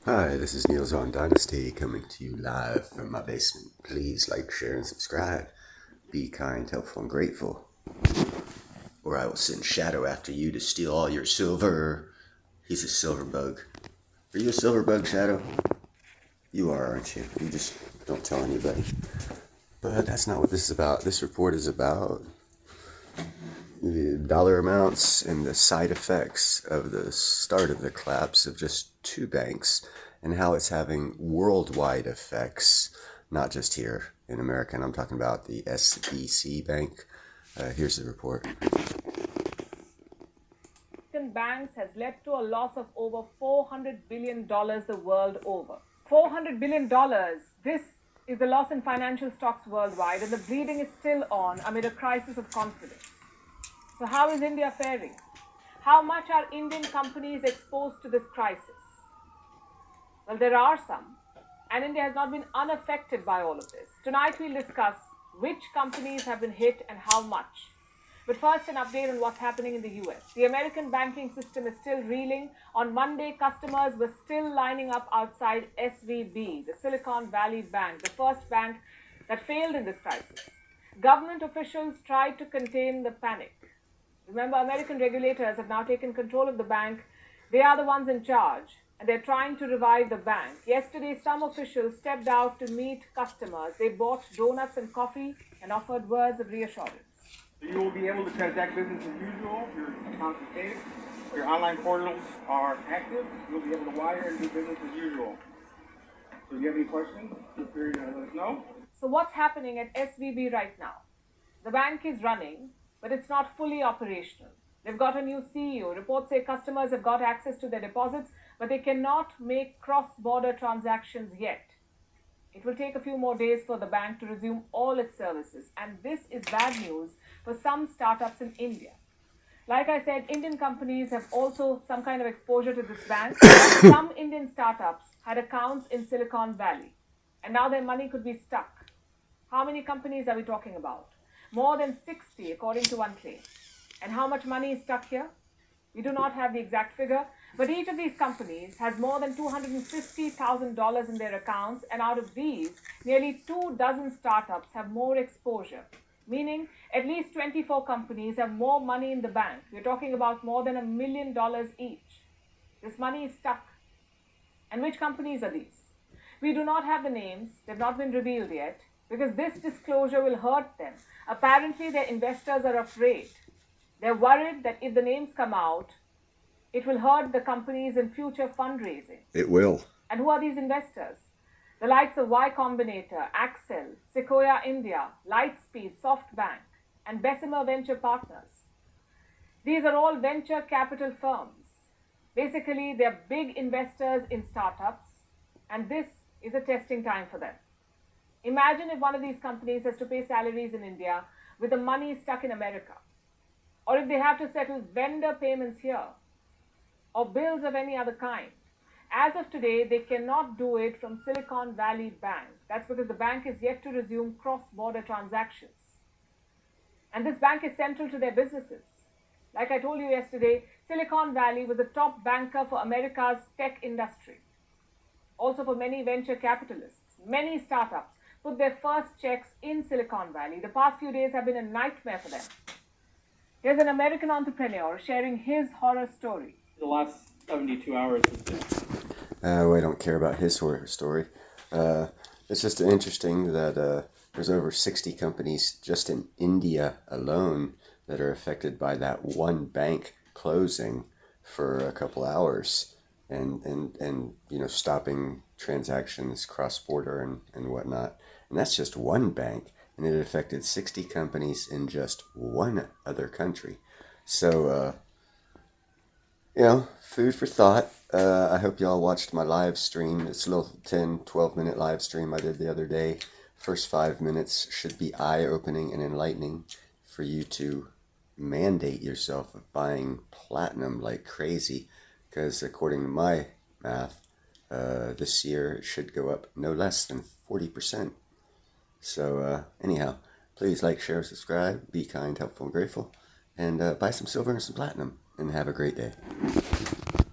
Hi, this is Neil's on Dynasty coming to you live from my basement. Please like, share, and subscribe. Be kind, helpful, and grateful. Or I will send Shadow after you to steal all your silver. He's a silver bug. Are you a silver bug, Shadow? You are, aren't you? You just don't tell anybody. But that's not what this is about. This report is about the dollar amounts and the side effects of the start of the collapse of just two banks and how it's having worldwide effects, not just here in America. And I'm talking about the SEC Bank. Here's the report. Banks has led to a loss of over $400 billion the world over. $400 billion. This is the loss in financial stocks worldwide, and the bleeding is still on amid a crisis of confidence. So how is India faring? How much are Indian companies exposed to this crisis? Well, there are some, and India has not been unaffected by all of this. Tonight we'll discuss which companies have been hit and how much. But first, an update on what's happening in the US. The American banking system is still reeling. On Monday, customers were still lining up outside SVB, the Silicon Valley Bank, the first bank that failed in this crisis. Government officials tried to contain the panic. Remember, American regulators have now taken control of the bank. They are the ones in charge, and they're trying to revive the bank. Yesterday, some officials stepped out to meet customers. They bought donuts and coffee and offered words of reassurance. You will be able to transact business as usual. Your account is safe. Your online portals are active. You'll be able to wire and do business as usual. So if you have any questions, feel free to let us know. So what's happening at SVB right now? The bank is running, but it's not fully operational. They've got a new CEO. Reports say customers have got access to their deposits, but they cannot make cross-border transactions yet. It will take a few more days for the bank to resume all its services. And this is bad news for some startups in India. Like I said, Indian companies have also some kind of exposure to this bank. Some Indian startups had accounts in Silicon Valley, and now their money could be stuck. How many companies are we talking about? More than 60, according to one claim. And how much money is stuck here? We do not have the exact figure, but each of these companies has more than $250,000 in their accounts, and out of these, nearly 24 startups have more exposure, meaning at least 24 companies have more money in the bank. We're talking about more than $1 million each. This money is stuck. And which companies are these? We do not have the names. They've not been revealed yet, because this disclosure will hurt them. Apparently, their investors are afraid. They're worried that if the names come out, it will hurt the companies in future fundraising. It will. And who are these investors? The likes of Y Combinator, Accel, Sequoia India, Lightspeed, SoftBank, and Bessemer Venture Partners. These are all venture capital firms. Basically, they're big investors in startups, and this is a testing time for them. Imagine if one of these companies has to pay salaries in India with the money stuck in America, or if they have to settle vendor payments here, or bills of any other kind. As of today, they cannot do it from Silicon Valley Bank. That's because the bank is yet to resume cross-border transactions. And this bank is central to their businesses. Like I told you yesterday, Silicon Valley was a top banker for America's tech industry. Also for many venture capitalists. Many startups put their first checks in Silicon Valley. The past few days have been a nightmare for them. Here's an American entrepreneur sharing his horror story. The last 72 hours has been. We don't care about his horror story. It's just interesting that there's over 60 companies just in India alone that are affected by that one bank closing for a couple hours and stopping transactions cross-border and whatnot. And that's just one bank, and it affected 60 companies in just one other country. So, food for thought. I hope y'all watched my live stream. It's a little 10, 12-minute live stream I did the other day. First 5 minutes should be eye-opening and enlightening for you to mandate yourself of buying platinum like crazy, because according to my math, this year it should go up no less than 40%. So anyhow, please like, share, subscribe, be kind, helpful, and grateful, and buy some silver and some platinum, and have a great day.